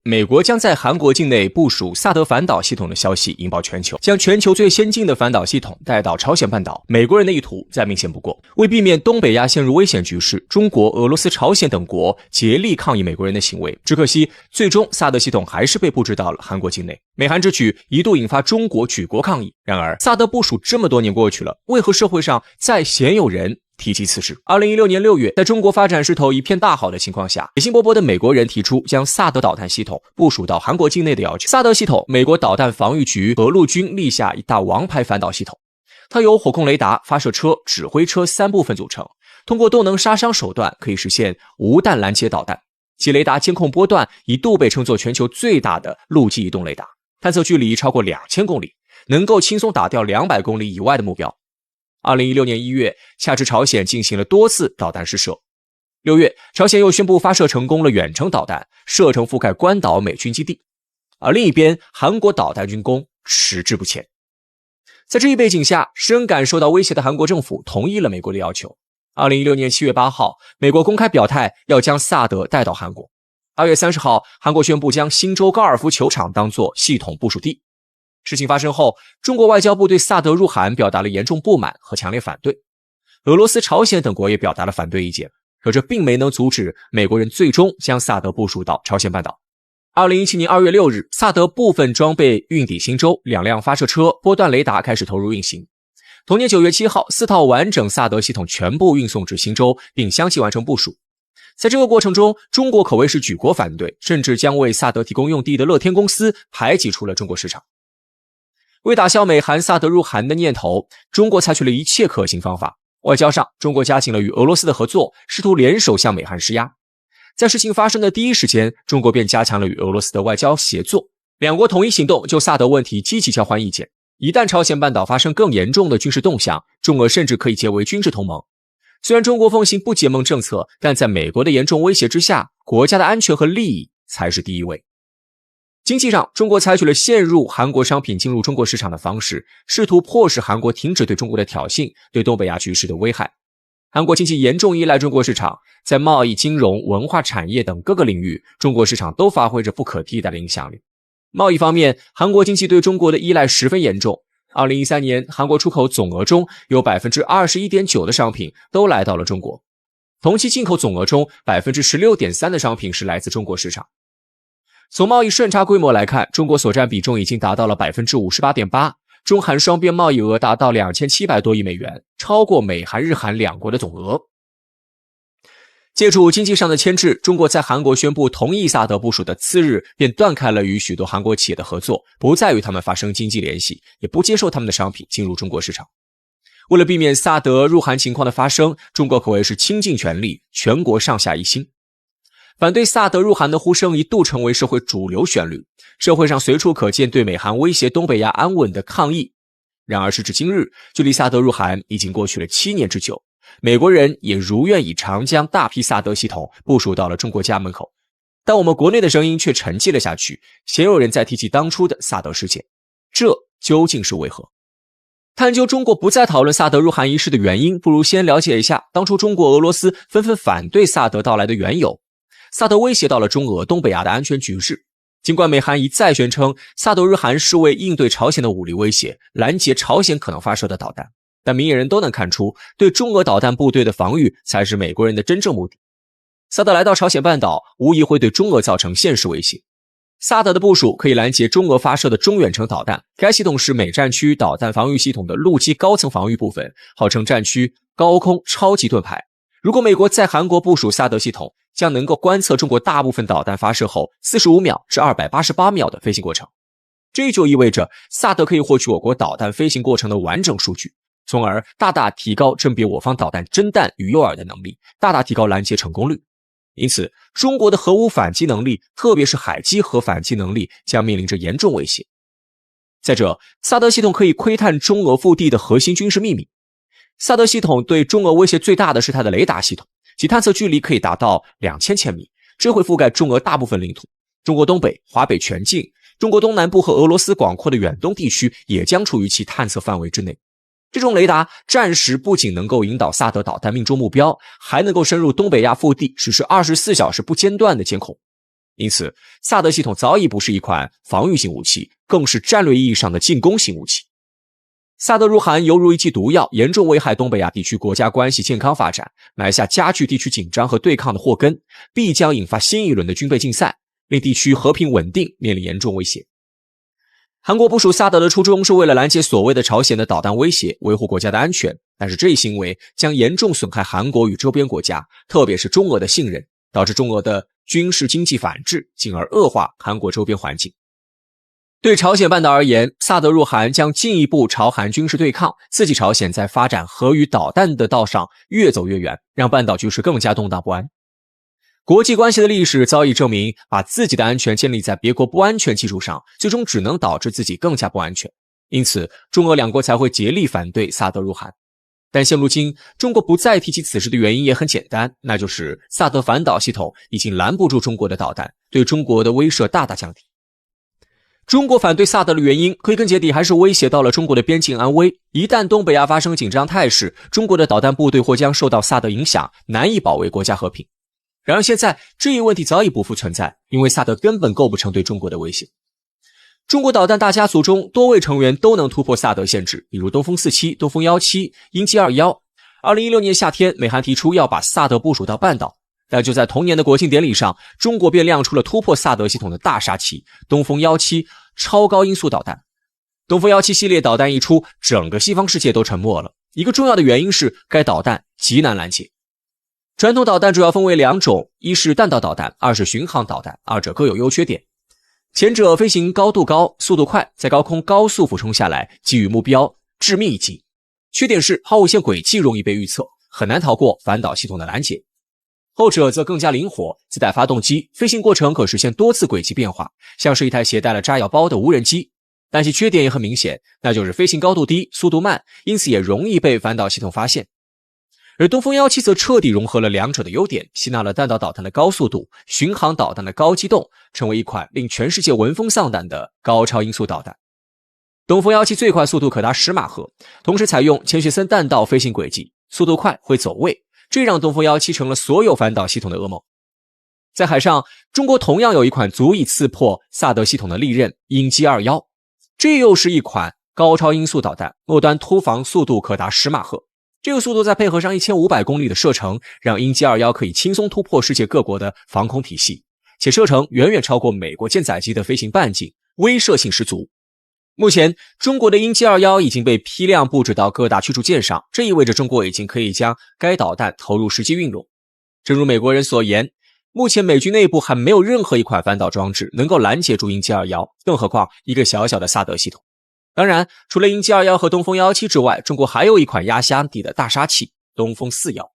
美国将在韩国境内部署萨德反导系统的消息引爆全球，将全球最先进的反导系统带到朝鲜半岛。美国人的意图再明显不过。为避免东北亚陷入危险局势，中国、俄罗斯、朝鲜等国竭力抗议美国人的行为。只可惜，最终萨德系统还是被布置到了韩国境内。美韩之举一度引发中国举国抗议。然而，萨德部署这么多年过去了，为何社会上再鲜有人提及此事？2016年6月，在中国发展势头一片大好的情况下，野心勃勃的美国人提出将萨德导弹系统部署到韩国境内的要求。萨德系统，美国导弹防御局和陆军立下一大王牌反导系统，它由火控雷达、发射车、指挥车3部分组成，通过动能杀伤手段可以实现无弹拦截导弹，其雷达监控波段一度被称作全球最大的陆基移动雷达，探测距离超过2000公里，能够轻松打掉200公里以外的目标。2016年1月，恰值朝鲜进行了多次导弹试射。6月，朝鲜又宣布发射成功了远程导弹，射程覆盖关岛美军基地。而另一边，韩国导弹军工迟滞不前。在这一背景下，深感受到威胁的韩国政府同意了美国的要求。2016年7月8号，美国公开表态要将萨德带到韩国。2月30号，韩国宣布将新州高尔夫球场当作系统部署地。事情发生后，中国外交部对萨德入韩表达了严重不满和强烈反对，俄罗斯、朝鲜等国也表达了反对意见，可这并没能阻止美国人最终将萨德部署到朝鲜半岛。2017年2月6日，萨德部分装备运抵新州，2辆发射车、波段雷达开始投入运行。同年9月7号，4套完整萨德系统全部运送至新州，并相继完成部署。在这个过程中，中国可谓是举国反对，甚至将为萨德提供用地的乐天公司排挤出了中国市场。为打消美韩萨德入韩的念头，中国采取了一切可行方法。外交上，中国加紧了与俄罗斯的合作，试图联手向美韩施压。在事情发生的第一时间，中国便加强了与俄罗斯的外交协作，两国统一行动，就萨德问题积极交换意见。一旦朝鲜半岛发生更严重的军事动向，中俄甚至可以结为军事同盟。虽然中国奉行不结盟政策，但在美国的严重威胁之下，国家的安全和利益才是第一位。经济上，中国采取了限入韩国商品进入中国市场的方式，试图迫使韩国停止对中国的挑衅，对东北亚局势的危害。韩国经济严重依赖中国市场，在贸易、金融、文化产业等各个领域，中国市场都发挥着不可替代的影响力。贸易方面，韩国经济对中国的依赖十分严重。2013年，韩国出口总额中有 21.9% 的商品都来到了中国，同期进口总额中 16.3% 的商品是来自中国市场。从贸易顺差规模来看，中国所占比重已经达到了 58.8%， 中韩双边贸易额达到2700多亿美元，超过美韩日韩两国的总额。借助经济上的牵制，中国在韩国宣布同意萨德部署的次日，便断开了与许多韩国企业的合作，不再与他们发生经济联系，也不接受他们的商品进入中国市场。为了避免萨德入韩情况的发生，中国可谓是倾尽全力，全国上下一心。反对萨德入韩的呼声一度成为社会主流旋律，社会上随处可见对美韩威胁东北亚安稳的抗议。然而时至今日，距离萨德入韩已经过去了7年之久，美国人也如愿以偿将大批萨德系统部署到了中国家门口，但我们国内的声音却沉寂了下去，鲜有人在提起当初的萨德事件，这究竟是为何？探究中国不再讨论萨德入韩一事的原因，不如先了解一下当初中国、俄罗斯纷纷反对萨德到来的缘由。萨德威胁到了中俄、东北亚的安全局势。尽管美韩一再宣称萨德入韩是为应对朝鲜的武力威胁，拦截朝鲜可能发射的导弹，但明眼人都能看出，对中俄导弹部队的防御才是美国人的真正目的。萨德来到朝鲜半岛，无疑会对中俄造成现实威胁。萨德的部署可以拦截中俄发射的中远程导弹，该系统是美战区导弹防御系统的陆基高层防御部分，号称战区高空超级盾牌。如果美国在韩国部署萨德系统，将能够观测中国大部分导弹发射后45秒至288秒的飞行过程。这就意味着萨德可以获取我国导弹飞行过程的完整数据，从而大大提高甄别我方导弹真弹与诱饵的能力，大大提高拦截成功率。因此，中国的核武反击能力，特别是海基核反击能力，将面临着严重威胁。再者，萨德系统可以窥探中俄腹地的核心军事秘密。萨德系统对中俄威胁最大的是它的雷达系统，其探测距离可以达到2000千米，这会覆盖中俄大部分领土。中国东北、华北全境，中国东南部和俄罗斯广阔的远东地区也将处于其探测范围之内。这种雷达暂时不仅能够引导萨德导弹命中目标，还能够深入东北亚腹地实施24小时不间断的监控。因此，萨德系统早已不是一款防御性武器，更是战略意义上的进攻性武器。萨德入韩犹如一剂毒药，严重危害东北亚地区国家关系健康发展，埋下加剧地区紧张和对抗的祸根，必将引发新一轮的军备竞赛，令地区和平稳定面临严重威胁。韩国部署萨德的初衷是为了拦截所谓的朝鲜的导弹威胁，维护国家的安全，但是这一行为将严重损害韩国与周边国家，特别是中俄的信任，导致中俄的军事经济反制，进而恶化韩国周边环境。对朝鲜半岛而言，萨德入韩将进一步朝韩军事对抗，刺激朝鲜在发展核与导弹的道上越走越远，让半岛局势更加动荡不安。国际关系的历史早已证明，把自己的安全建立在别国不安全基础上，最终只能导致自己更加不安全。因此，中俄两国才会竭力反对萨德入韩。但现如今，中国不再提起此事的原因也很简单，那就是萨德反导系统已经拦不住中国的导弹，对中国的威慑大大降低。中国反对萨德的原因，归根结底还是威胁到了中国的边境安危。一旦东北亚发生紧张态势，中国的导弹部队或将受到萨德影响，难以保卫国家和平。然而现在这一问题早已不复存在，因为萨德根本构不成对中国的威胁。中国导弹大家族中多位成员都能突破萨德限制，比如东风47、东风17、鹰击21。2016年夏天，美韩提出要把萨德部署到半岛，但就在同年的国庆典礼上，中国便亮出了突破萨德系统的大杀器——东风17超高音速导弹。东风17系列导弹一出，整个西方世界都沉默了。一个重要的原因是该导弹极难拦截。传统导弹主要分为两种，一是弹道导弹，二是巡航导弹，二者各有优缺点。前者飞行高度高，速度快，在高空高速俯冲下来，给予目标致命一击。缺点是抛物线轨迹容易被预测，很难逃过反导系统的拦截。后者则更加灵活，自带发动机，飞行过程可实现多次轨迹变化，像是一台携带了炸药包的无人机。但其缺点也很明显，那就是飞行高度低，速度慢，因此也容易被反导系统发现。而东风17则彻底融合了两者的优点，吸纳了弹道导弹的高速度、巡航导弹的高机动，成为一款令全世界闻风丧胆的高超音速导弹。东风17最快速度可达10马赫，同时采用钱学森弹道飞行轨迹，速度快会走位，这让东风17成了所有反导系统的噩梦。在海上，中国同样有一款足以刺破萨德系统的利刃鹰击21，这又是一款高超音速导弹，末端突防速度可达10马赫。这个速度再配合上1500公里的射程，让鹰击21可以轻松突破世界各国的防空体系，且射程远远超过美国舰载机的飞行半径，威慑性十足。目前，中国的鹰击21已经被批量布置到各大驱逐舰上，这意味着中国已经可以将该导弹投入实际运用。正如美国人所言，目前美军内部还没有任何一款反导装置能够拦截住鹰击21，更何况一个小小的萨德系统。当然，除了鹰击21和东风17之外，中国还有一款压箱底的大杀器东风41。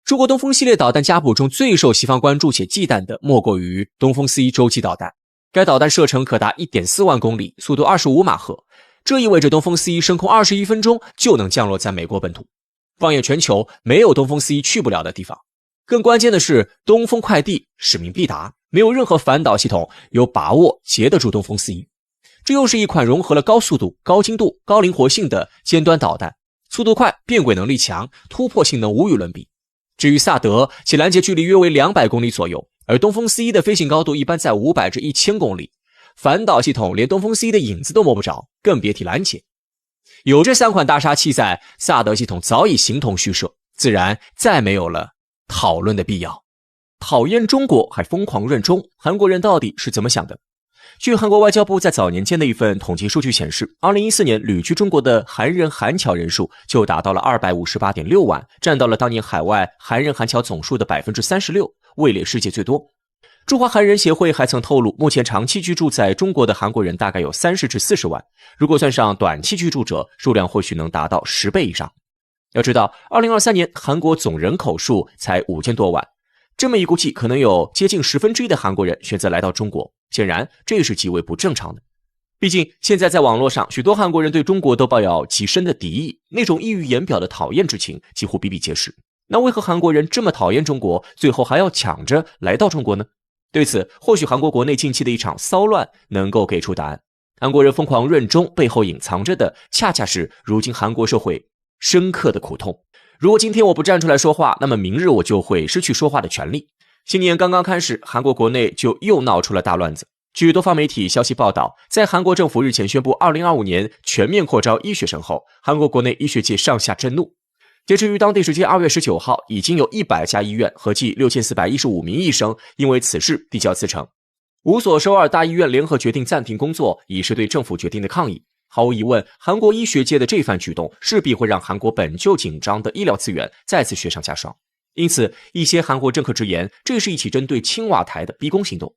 中国东风系列导弹家谱中最受西方关注且忌惮的莫过于东风41洲际导弹，该导弹射程可达 1.4 万公里，速度25马赫，这意味着东风41升空21分钟就能降落在美国本土。放眼全球，没有东风41去不了的地方。更关键的是，东风快递使命必达，没有任何反导系统有把握截得住东风41。这又是一款融合了高速度、高精度、高灵活性的尖端导弹，速度快，变轨能力强，突破性能无与伦比。至于萨德，其拦截距离约为200公里左右，而东风41的飞行高度一般在500至1000公里，反导系统连东风41的影子都摸不着，更别提拦截。有这三款大杀器在，萨德系统早已形同虚设，自然再没有了讨论的必要。讨厌中国还疯狂润中，韩国人到底是怎么想的？据韩国外交部在早年间的一份统计数据显示，2014年旅居中国的韩人韩侨人数就达到了 258.6 万，占到了当年海外韩人韩侨总数的 36%， 位列世界最多。中华韩人协会还曾透露，目前长期居住在中国的韩国人大概有30至40万，如果算上短期居住者，数量或许能达到10倍以上。要知道2023年韩国总人口数才5000多万，这么一估计，可能有接近1/10的韩国人选择来到中国，显然这是极为不正常的。毕竟现在在网络上，许多韩国人对中国都抱有极深的敌意，那种溢于言表的讨厌之情几乎比比皆是。那为何韩国人这么讨厌中国，最后还要抢着来到中国呢？对此，或许韩国国内近期的一场骚乱能够给出答案。韩国人疯狂润中背后隐藏着的，恰恰是如今韩国社会深刻的苦痛。如果今天我不站出来说话，那么明日我就会失去说话的权利。新年刚刚开始，韩国国内就又闹出了大乱子。据多方媒体消息报道，在韩国政府日前宣布2025年全面扩招医学生后，韩国国内医学界上下震怒。截至于当地时间2月19号，已经有100家医院合计6415名医生因为此事递交辞呈。5所首尔大医院联合决定暂停工作，以是对政府决定的抗议。毫无疑问，韩国医学界的这番举动势必会让韩国本就紧张的医疗资源再次雪上加霜。因此，一些韩国政客直言，这是一起针对青瓦台的逼宫行动。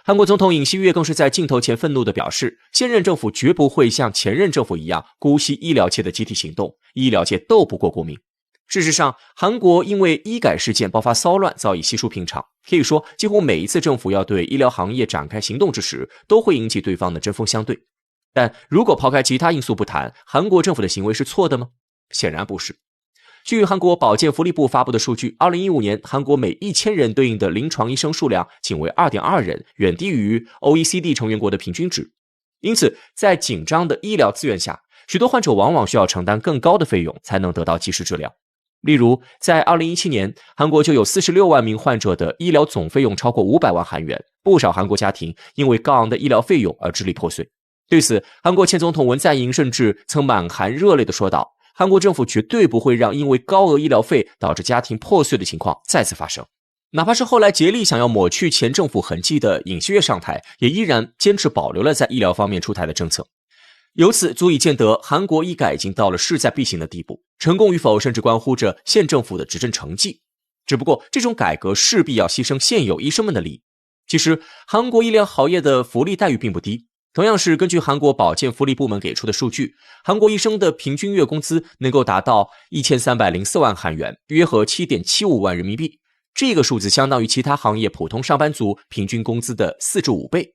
韩国总统尹锡悦更是在镜头前愤怒地表示，现任政府绝不会像前任政府一样姑息医疗界的集体行动，医疗界斗不过国民。事实上，韩国因为医改事件爆发骚乱早已稀疏平常，可以说几乎每一次政府要对医疗行业展开行动之时，都会引起对方的针锋相对。但如果抛开其他因素不谈，韩国政府的行为是错的吗？显然不是。据韩国保健福利部发布的数据，2015年韩国每1000人对应的临床医生数量仅为 2.2 人，远低于 OECD 成员国的平均值。因此，在紧张的医疗资源下，许多患者往往需要承担更高的费用才能得到及时治疗。例如，在2017年，韩国就有46万名患者的医疗总费用超过500万韩元，不少韩国家庭因为高昂的医疗费用而支离破碎。对此，韩国前总统文在寅甚至曾满含热泪地说道，韩国政府绝对不会让因为高额医疗费导致家庭破碎的情况再次发生。哪怕是后来竭力想要抹去前政府痕迹的尹锡悦上台，也依然坚持保留了在医疗方面出台的政策。由此足以见得韩国医改已经到了势在必行的地步，成功与否甚至关乎着现政府的执政成绩。只不过这种改革势必要牺牲现有医生们的利益。其实韩国医疗行业的福利待遇并不低，同样是根据韩国保健福利部门给出的数据，韩国医生的平均月工资能够达到1304万韩元，约合 7.75 万人民币。这个数字相当于其他行业普通上班族平均工资的4至5倍。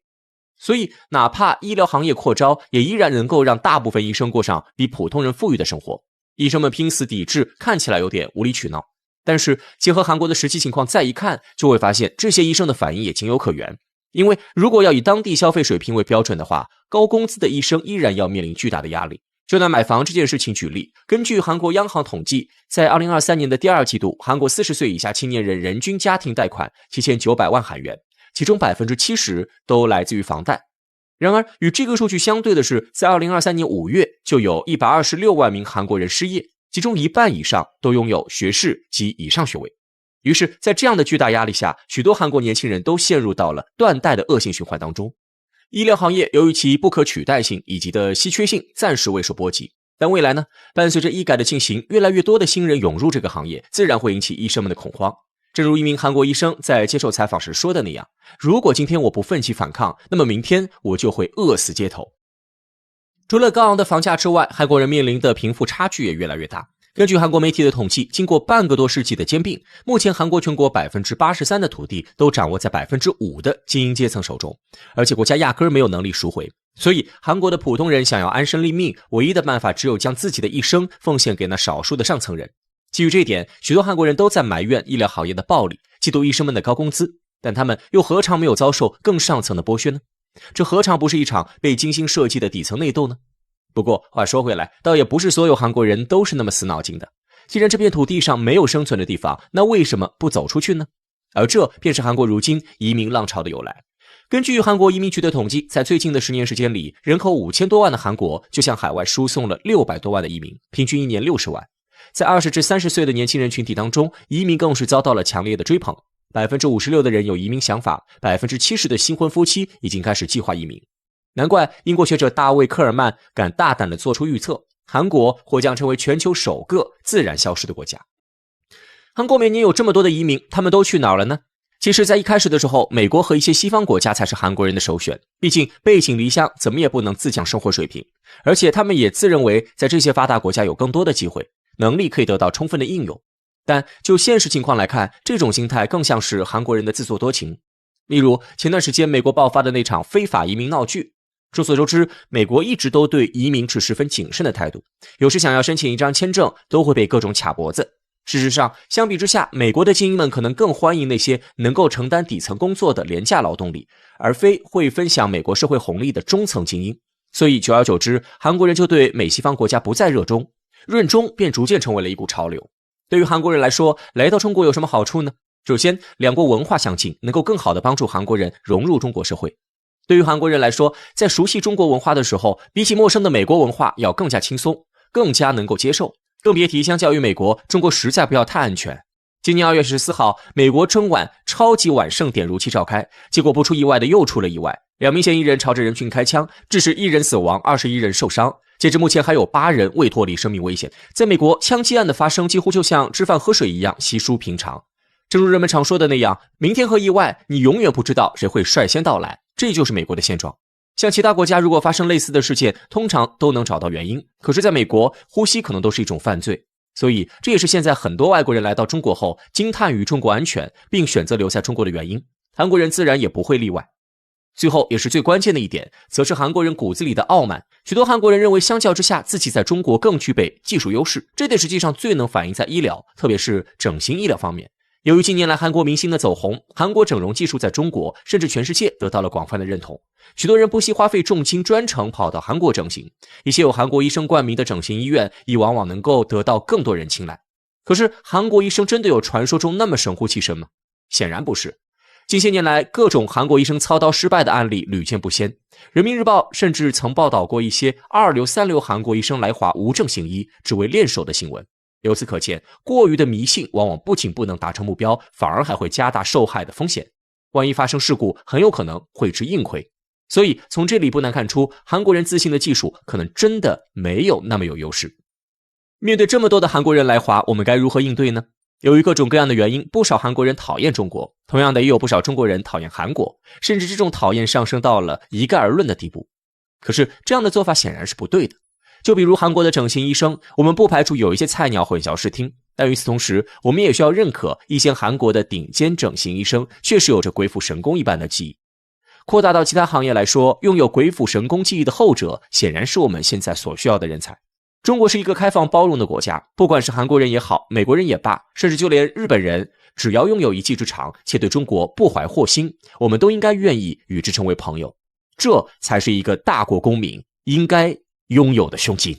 所以哪怕医疗行业扩招，也依然能够让大部分医生过上比普通人富裕的生活。医生们拼死抵制，看起来有点无理取闹，但是结合韩国的实际情况再一看，就会发现这些医生的反应也情有可原。因为如果要以当地消费水平为标准的话，高工资的医生依然要面临巨大的压力。就拿买房这件事情举例，根据韩国央行统计，在2023年的第2季度，韩国40岁以下青年人人均家庭贷款7900万韩元，其中 70% 都来自于房贷。然而与这个数据相对的是，在2023年5月就有126万名韩国人失业，其中一半以上都拥有学士及以上学位。于是在这样的巨大压力下，许多韩国年轻人都陷入到了断贷的恶性循环当中。医疗行业由于其不可取代性以及的稀缺性暂时未受波及，但未来呢，伴随着医改的进行，越来越多的新人涌入这个行业，自然会引起医生们的恐慌。正如一名韩国医生在接受采访时说的那样，如果今天我不奋起反抗，那么明天我就会饿死街头。除了高昂的房价之外，韩国人面临的贫富差距也越来越大。根据韩国媒体的统计，经过半个多世纪的兼并，目前韩国全国 83% 的土地都掌握在 5% 的精英阶层手中，而且国家压根没有能力赎回。所以韩国的普通人想要安身立命，唯一的办法只有将自己的一生奉献给那少数的上层人。基于这一点，许多韩国人都在埋怨医疗行业的暴利，嫉妒医生们的高工资，但他们又何尝没有遭受更上层的剥削呢？这何尝不是一场被精心设计的底层内斗呢？不过话说回来，倒也不是所有韩国人都是那么死脑筋的。既然这片土地上没有生存的地方，那为什么不走出去呢？而这便是韩国如今移民浪潮的由来。根据韩国移民局的统计，在最近的10年时间里，人口5000多万的韩国就向海外输送了600多万的移民，平均一年60万。在20至30岁的年轻人群体当中，移民更是遭到了强烈的追捧。56%的人有移民想法，70%的新婚夫妻已经开始计划移民。难怪英国学者大卫·科尔曼敢大胆地做出预测，韩国或将成为全球首个自然消失的国家。韩国每年有这么多的移民，他们都去哪儿了呢？其实在一开始的时候，美国和一些西方国家才是韩国人的首选，毕竟背井离乡怎么也不能自降生活水平，而且他们也自认为在这些发达国家有更多的机会，能力可以得到充分的应用。但就现实情况来看，这种心态更像是韩国人的自作多情。例如前段时间美国爆发的那场非法移民闹剧，众所周知，美国一直都对移民持十分谨慎的态度，有时想要申请一张签证都会被各种卡脖子。事实上，相比之下，美国的精英们可能更欢迎那些能够承担底层工作的廉价劳动力，而非会分享美国社会红利的中层精英。所以久而久之，韩国人就对美西方国家不再热衷，润中便逐渐成为了一股潮流。对于韩国人来说，来到中国有什么好处呢？首先，两国文化相近，能够更好地帮助韩国人融入中国社会。对于韩国人来说，在熟悉中国文化的时候，比起陌生的美国文化要更加轻松，更加能够接受。更别提相较于美国，中国实在不要太安全。今年2月14号，美国春晚超级晚盛典如期召开，结果不出意外的又出了意外，2名嫌疑人朝着人群开枪，致使1人死亡，21人受伤。截至目前还有8人未脱离生命危险。在美国，枪击案的发生几乎就像吃饭喝水一样稀疏平常。正如人们常说的那样，明天和意外，你永远不知道谁会率先到来，这就是美国的现状。像其他国家如果发生类似的事件，通常都能找到原因，可是在美国，呼吸可能都是一种犯罪。所以这也是现在很多外国人来到中国后惊叹于中国安全，并选择留在中国的原因。韩国人自然也不会例外。最后也是最关键的一点，则是韩国人骨子里的傲慢。许多韩国人认为相较之下，自己在中国更具备技术优势，这点实际上最能反映在医疗，特别是整形医疗方面。由于近年来韩国明星的走红，韩国整容技术在中国甚至全世界得到了广泛的认同。许多人不惜花费重金专程跑到韩国整形，一些有韩国医生冠名的整形医院亦往往能够得到更多人青睐。可是韩国医生真的有传说中那么神乎其神吗？显然不是。近些年来，各种韩国医生操刀失败的案例屡见不鲜。人民日报甚至曾报道过一些二流三流韩国医生来华无证行医，只为练手的新闻。由此可见，过于的迷信往往不仅不能达成目标，反而还会加大受害的风险。万一发生事故，很有可能会吃硬亏。所以从这里不难看出，韩国人自信的技术可能真的没有那么有优势。面对这么多的韩国人来华，我们该如何应对呢？由于各种各样的原因，不少韩国人讨厌中国，同样的也有不少中国人讨厌韩国，甚至这种讨厌上升到了一概而论的地步。可是这样的做法显然是不对的。就比如韩国的整形医生，我们不排除有一些菜鸟混淆视听，但与此同时，我们也需要认可一些韩国的顶尖整形医生确实有着鬼斧神工一般的技艺。扩大到其他行业来说，拥有鬼斧神工技艺的后者，显然是我们现在所需要的人才。中国是一个开放包容的国家，不管是韩国人也好，美国人也罢，甚至就连日本人，只要拥有一技之长，且对中国不怀祸心，我们都应该愿意与之成为朋友。这才是一个大国公民应该拥有的胸襟。